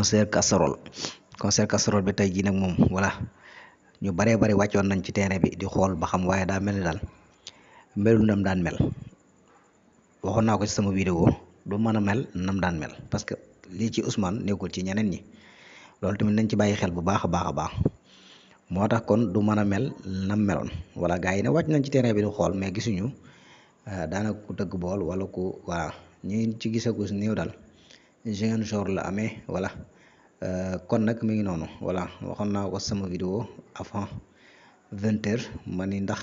concert casserole bi tey jii nag moom voilà ñu baree bari wàccoon nañ ci terrain bi di xool ba xam, waaye daa mel ni daal melu nam daan mel. waxoon naa ko ci sama vidéo, du mën a mel nam daan mel parce que lii ci Ousmane nekkul ci ñeneen ñi. loolu tamit nañ ci bàyyi xel bu baax a baax a baax. moo tax kon du mën a mel nam meloon wala gars yi ne wàcc nañ ci terrain bi di xool mais gisuñu daanaka ku tëgg bool wala ku voilà ñi ci gisagu si néew daal Ziguinchor la amee voilà. kon nag mi ngi noonu voilà waxoon naa ko sama vidéo avant 20h ma ni ndax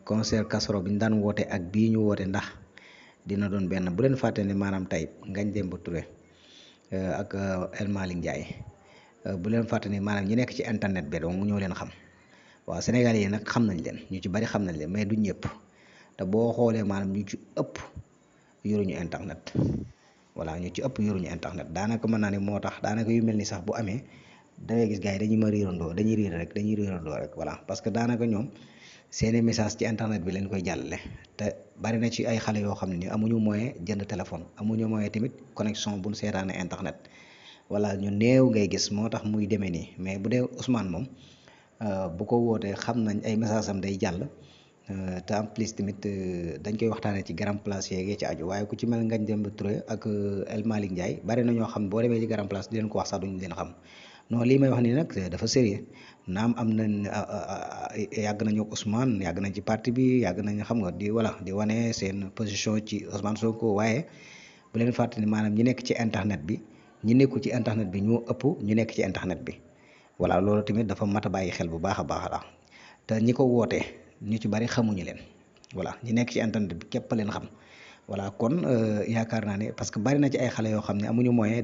concert casserole bi ñu daan woote ak bii ñu woote ndax dina doon benn. bu leen fàtte ne maanaam tey Ngagne Demba Touré ak El Malick Ndiaye bu leen fàtte ni maanaam ñi nekk ci internet bi donc ñoo leen xam. waaw Sénégalais yi nag xam nañ leen, ñu ci bari xam nañ leen mais du ñëpp, te boo xoolee maanaam ñu ci ëpp yoruñu internet. voilà ñu ci ëpp yoruñu internet daanaka mën naa ne moo tax daanaka yu mel ni sax bu amee da ngay gis gars yi dañuy ma riirandoo dañuy riirandoo rek voilà. parce que daanaka ñoom seeni message ci internet bi leen koy jàllale, te bari na ci ay xale yoo xam ne ni amuñu moyen jënd téléphone, amuñu moyen tamit connexion buñ seetaane internet. voilà ñu néew ngay gis moo tax muy demee nii, mais bu dee Ousmane moom bu ko wootee xam nañ ay message am day jàll. te en plus tamit dañ koy waxtaanee ci grand place yeegee ci aju, waaye ku ci mel Ngagne Demba Touré ak El Malick Ndiaye bari na ñoo xam boo demee ci grand place di leen ko wax sax duñu leen xam. non lii may wax nii nag dafa sérieux naam am nañ yàgg nañu ak Ousmane, yàgg nañ ci parti bi, yàgg nañ xam nga di voilà di wane seen position ci Ousmane Sonko, waaye bu leen fàtte ni maanaam ñi nekk ci internet bi ñi nekkul ci internet bi ñoo ëpp ñu nekk ci internet bi. voilà loolu tamit dafa mat a bàyyi xel bu baax a baax a baax te ñi ko wootee ñu ci bari xamuñu leen. voilà ñi nekk ci internet bi képp leen xam. voilà kon yaakaar naa ne parce que bari na ci ay xale yoo xam ne amuñu moyen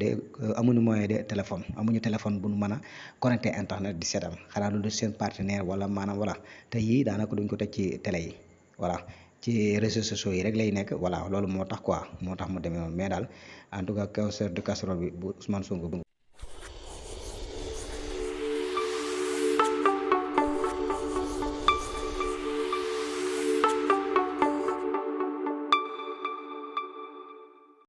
de téléphone, amuñu téléphone bu nu mën a connecté internet di seetaan, xanaa lu dul seen partenaire wala maanaam voilà te yii daanaka duñ ko teg ci télé yi. voilà ci réseaux sociaux yi rek lay nekk. voilà loolu moo tax quoi moo tax mu demee noonu mais daal en tout cas concert de casserole bi bu Ousmane Sonko